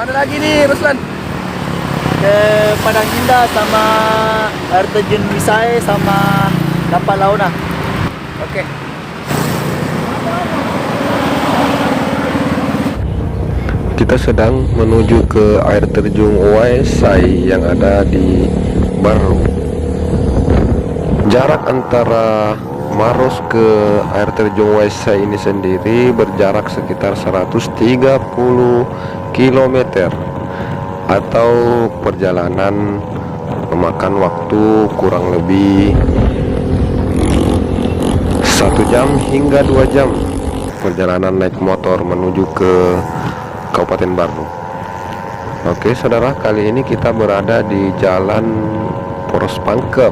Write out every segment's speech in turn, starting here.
Mana lagi nih, Ruslan? Ke Padang Indah sama air terjun Wisai sama Dapat Launa. Oke. Kita sedang menuju ke air terjun Wisai yang ada di Barru. Jarak antara Maros ke air terjun Wisai ini sendiri berjarak sekitar 130 km atau perjalanan memakan waktu kurang lebih 1 jam hingga 2 jam perjalanan naik motor menuju ke Kabupaten Barru. Oke saudara, kali ini kita berada di Jalan Poros Pangkep,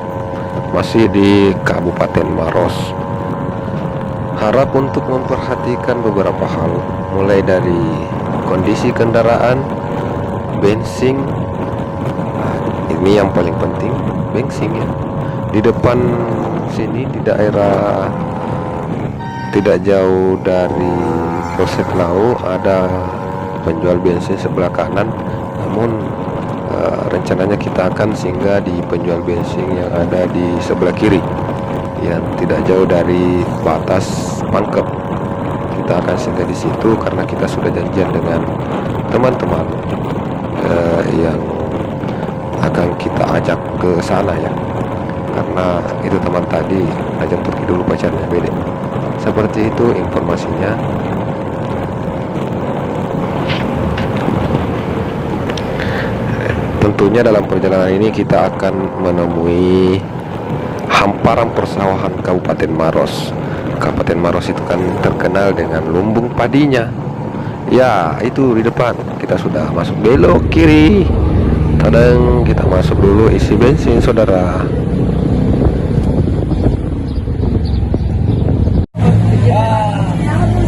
masih di Kabupaten Maros. Harap untuk memperhatikan beberapa hal, mulai dari kondisi kendaraan, bensin. Ini yang paling penting, bensin ya. Di depan sini di daerah tidak jauh dari Polsek Lau ada penjual bensin sebelah kanan, namun rencananya kita akan singgah di penjual bensin yang ada di sebelah kiri yang tidak jauh dari batas Pangkep. Kita akan singgah di situ karena kita sudah janjian dengan teman-teman yang akan kita ajak ke sana ya, karena itu teman tadi ajak pergi dulu pacarnya beda. Seperti itu informasinya. Tentunya dalam perjalanan ini kita akan menemui hamparan persawahan Kabupaten Maros. Kabupaten Maros itu kan terkenal dengan lumbung padinya. Ya, itu di depan. Kita sudah masuk belok kiri. Kadang kita masuk dulu isi bensin, saudara.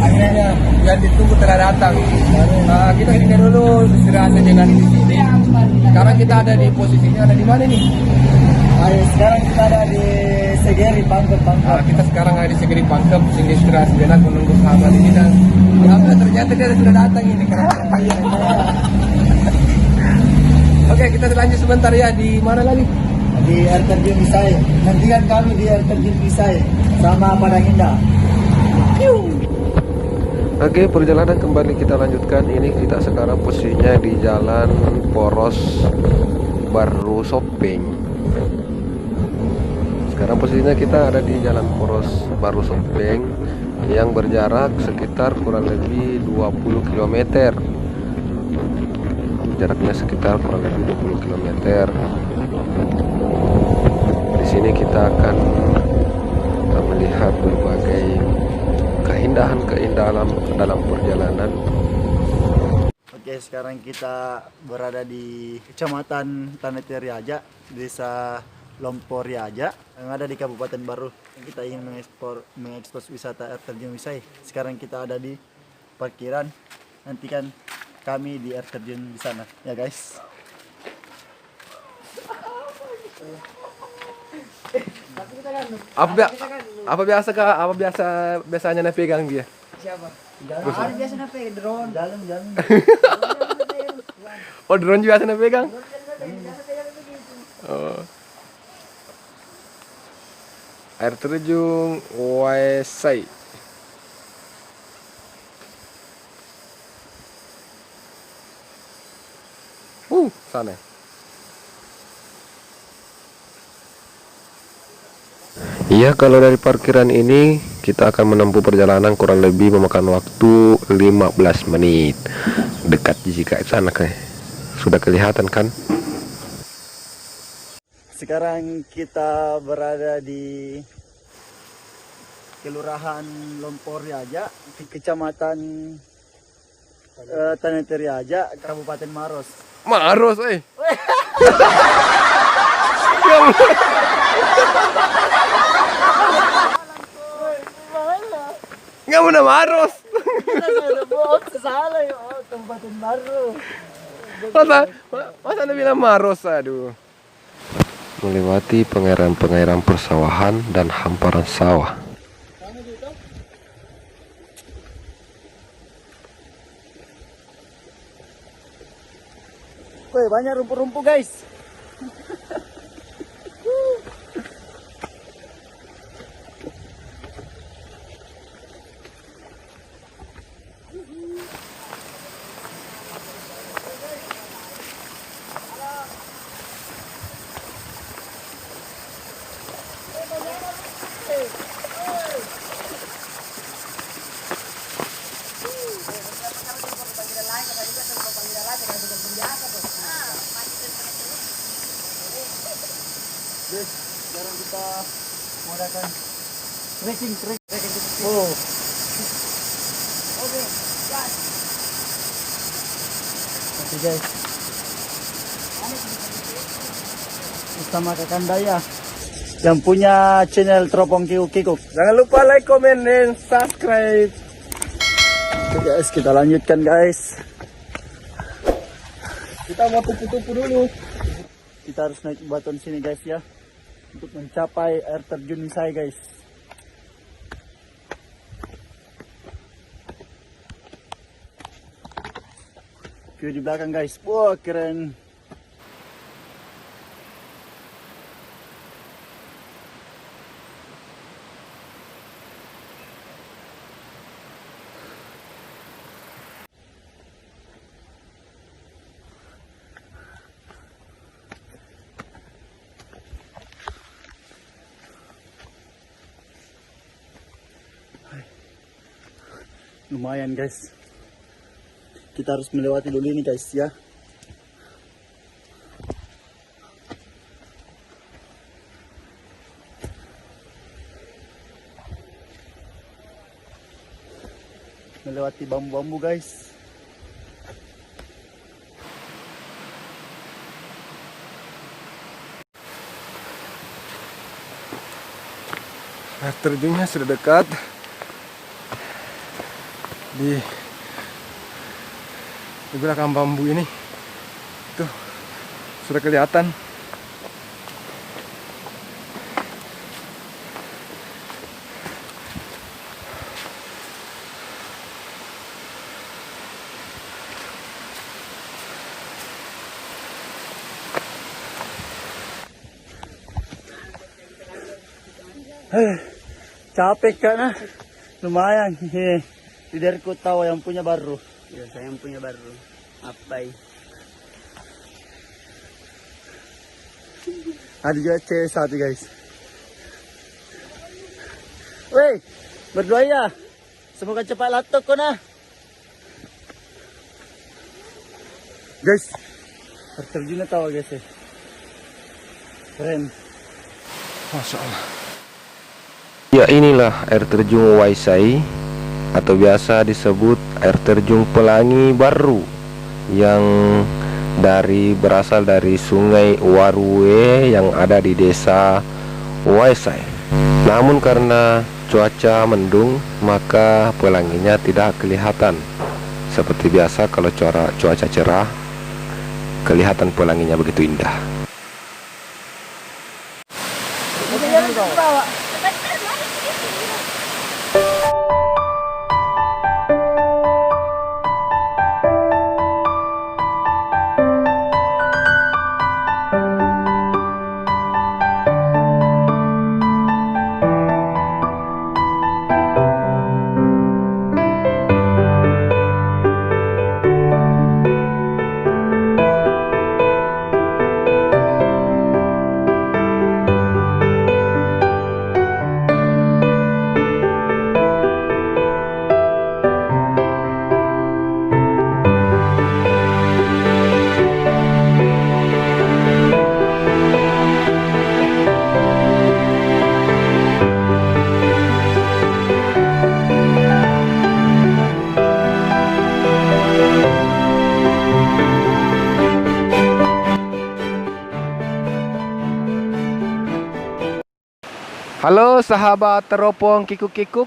Akhirnya yang ditunggu telah datang. Kita singgah dulu istirahat sejenak di sini. Sekarang kita ada di posisinya ada di mana nih? Sekarang kita ada di Segeri Pangkep. Kita sekarang ada di Segeri Pangkep, singgah istirahat sejenak menunggu sahabat ini dan ternyata dia sudah datang ini karena Oke, kita lanjut sebentar ya. Di mana lagi? Di air terjun Wisai. Nantikan kami di air terjun Wisai sama Padang Indah. Oke, perjalanan kembali kita lanjutkan. Ini kita sekarang posisinya di Jalan Poros Barru Sopeng. Sekarang posisinya kita ada di Jalan Poros Barru Sopeng yang berjarak sekitar kurang lebih 20 km. Jaraknya sekitar kurang lebih 20 km. Di sini kita akan melihat berbagai keindahan dalam perjalanan. Oke, sekarang kita berada di Kecamatan Tanah Riaja, Desa Lompor Riaja yang ada di Kabupaten Barru. Kita ingin mengekspos wisata air terjun Wisai. Sekarang kita ada di parkiran. Nantikan kami di air terjun di sana, ya guys. Apa biasanya pegang dia? Siapa? Ada biasa nape drone. Jalan. Oh, drone juga biasa pegang. Oh. Air terjun Wisai. Sana. Iya, kalau dari parkiran ini kita akan menempuh perjalanan kurang lebih memakan waktu 15 menit. Dekat jika ke sana kayak. Sudah kelihatan kan? Sekarang kita berada di Kelurahan Lompor Riaja, di Kecamatan Tanah Riaja, Kabupaten Maros. Maros, Nggak mau Maros. Salah ya, Kabupaten Maros. Masa anda bilang Maros, aduh. Melewati pengairan persawahan dan hamparan sawah. Wih, banyak rumput-rumput guys. Guys, sekarang kita menggunakan trekking. Oh. Oke, guys. Oke guys. Bersama Kakak Daya yang punya channel Teropong Kikuk. Jangan lupa like, comment, dan subscribe. Oke guys, kita lanjutkan guys. Kita mau tupu-tupu dulu. Kita harus naik batuan sini guys ya, untuk mencapai air terjun saya guys. View di belakang guys, wah keren. Lumayan guys, kita harus melewati dulu ini guys ya. Melewati bambu-bambu guys. Air terjunnya sudah dekat. Di belakang bambu ini tuh sudah kelihatan. Capek kan? Lumayan. Liderku tahu yang punya baru. Ya, saya yang punya baru. Apa ini? Ada juga C1 guys. Weh, berdoa ya. Semoga cepat latok kau nah. Guys, air terjunnya tahu guys ya. Keren. Masya Allah. Ya, inilah air terjun Waisai, atau biasa disebut air terjun Pelangi Baru, yang berasal dari Sungai Waruwe yang ada di desa Waisai. Namun karena cuaca mendung, maka pelanginya tidak kelihatan. Seperti biasa kalau cuaca cerah, kelihatan pelanginya begitu indah. Halo sahabat Teropong Kikuk-Kikuk.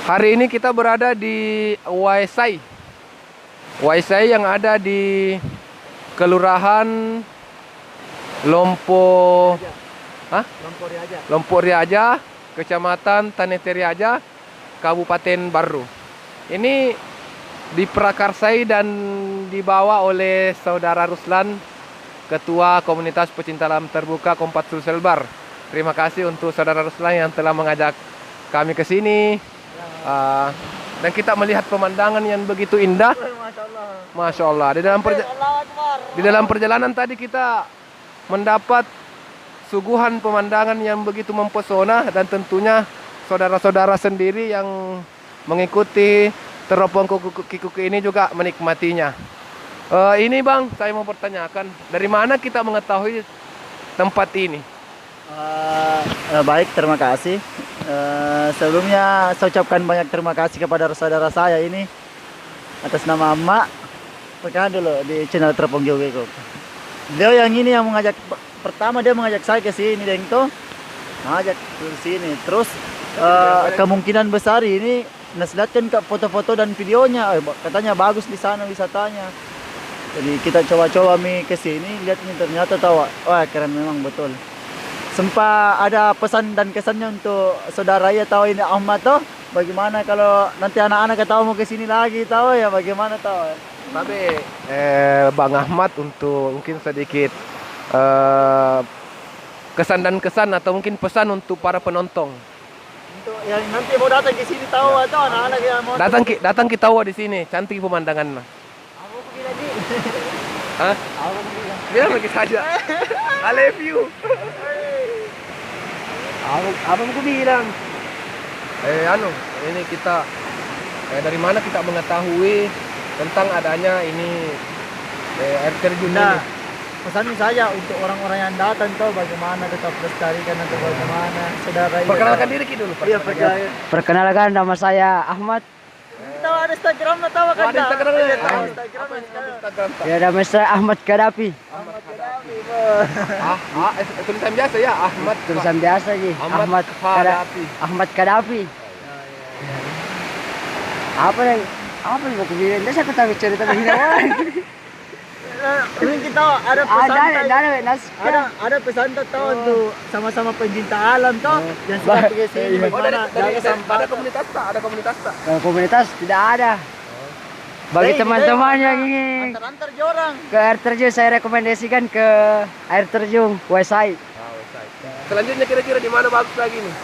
Hari ini kita berada di Waisai. Waisai yang ada di Kelurahan Lompok Riaja, Kecamatan Taneteri Riaja, Kabupaten Baru. Ini diprakarsai dan dibawa oleh Saudara Ruslan, Ketua Komunitas Pecinta Alam Terbuka Kompas Sulselbar. Terima kasih untuk Saudara Ruslan yang telah mengajak kami ke sini. Dan kita melihat pemandangan yang begitu indah. Masya Allah. Di dalam perjalanan tadi kita mendapat suguhan pemandangan yang begitu mempesona, dan tentunya saudara-saudara sendiri yang mengikuti teropong kuku ini juga menikmatinya. Ini Bang, saya mau pertanyakan, dari mana kita mengetahui tempat ini? Baik, terima kasih. Sebelumnya saya ucapkan banyak terima kasih kepada saudara saya ini atas nama Emak. Perkenalkan dulu di channel Teropong Geogeko. Beliau yang ini yang mengajak, pertama dia mengajak saya ke sini, Deng tuh ngajak ke sini. Terus kemungkinan besar ini naslihatkan ke foto-foto dan videonya, katanya bagus di sana wisatanya. Jadi kita coba-coba ke sini, lihat ini ternyata tahu, wah keren memang betul. Sempat ada pesan dan kesannya untuk saudara ya tahu ini Ahmad tuh, bagaimana kalau nanti anak-anak tahu mau ke sini lagi tahu ya bagaimana tahu ya. Tapi Bang Ahmad untuk mungkin sedikit kesan dan kesan atau mungkin pesan untuk para penonton. Untuk yang nanti mau datang ke sini tahu atau anak-anak yang mau Datang kita di sini, cantik pemandangan. aku pergi lagi. Hah? Aku pergi lagi. Biar pergi saja. I love you. Apa mau bilang? Ini kita dari mana kita mengetahui tentang adanya ini air terjun Nah, ini? pesan saja untuk orang-orang yang datang tahu bagaimana tetap lestarikan atau bagaimana saudara. Perkenalkan diri kita dulu. Iya, percaya. Perkenalkan, nama saya Ahmad. Tahu ada Instagram lah tahu kan? Ada Instagram Iya, ya? tahu Apa Instagram. Instagram? Ya, nama saya Ahmad Kadapi. Ahmad Kadapi, Bos. Tulisan biasa ya, Ahmad. Tulisan biasa aja. Ahmad Kadapi. Ahmad Kadapi. Apa yang mau aku bilang? Saya ketahui cerita begini. Ini kita ada pesan. Ada pesan tahu untuk sama-sama pencinta alam toh. Yang suka pergi sini bagaimana jaga sampah. Ada komunitas tak? Ada komunitas tak? Kalau komunitas tidak ada. Bagi teman-teman yang ingin Antar-antar jorang. ke air terjun, saya rekomendasikan ke air terjun Wesai. Selanjutnya kira-kira di mana bagus lagi nih?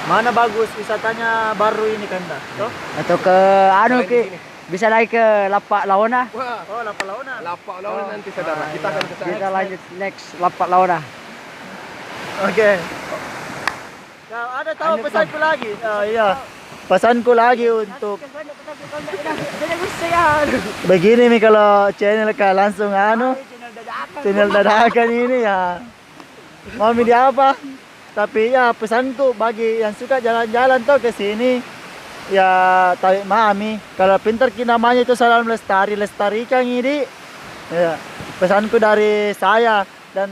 Mana bagus wisatanya baru ini kan dah? Toh? Atau ke bisa lagi ke Lapak Laona. Wah, Oh, Lapak Launa. Lapak Launa nanti saudara. Kita akan ke sana. Kita lanjut next Lapak Laona. Oke. Nah, ada tahu pesanku lagi? Oh iya. Pesanku lagi untuk begini nih kalau channel langsung channel dadakan ini ya. Mau media apa? Tapi ya pesanku bagi yang suka jalan-jalan tuh ke sini ya tahu mami kalau pintar namanya itu salam lestarikan ini. Ya, pesanku dari saya dan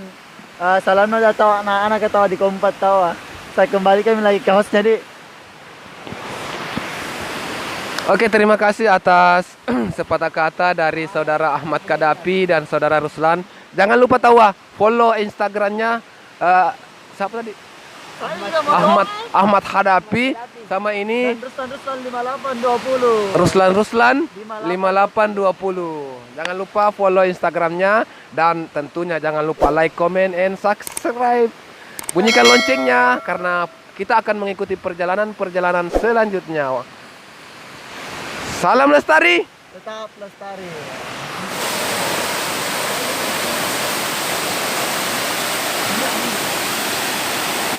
salam tahu anak-anak tahu di Kompas tahu. Saya kembalikan lagi ke host jadi. Oke, terima kasih atas sepatah kata dari saudara Ahmad Kadapi dan saudara Ruslan. Jangan lupa follow Instagramnya siapa tadi? Ahmad Kadapi sama ini Ruslan 5820. Ruslan 5820. Jangan lupa follow Instagramnya dan tentunya jangan lupa like, comment, and subscribe. Bunyikan loncengnya karena kita akan mengikuti perjalanan selanjutnya. Salam lestari. Tetap lestari.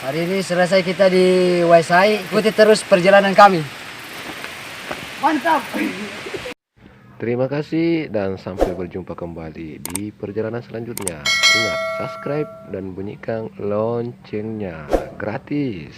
Hari ini selesai kita di Wesai. Ikuti terus perjalanan kami. Mantap. Terima kasih dan sampai berjumpa kembali di perjalanan selanjutnya. Ingat, subscribe dan bunyikan loncengnya gratis.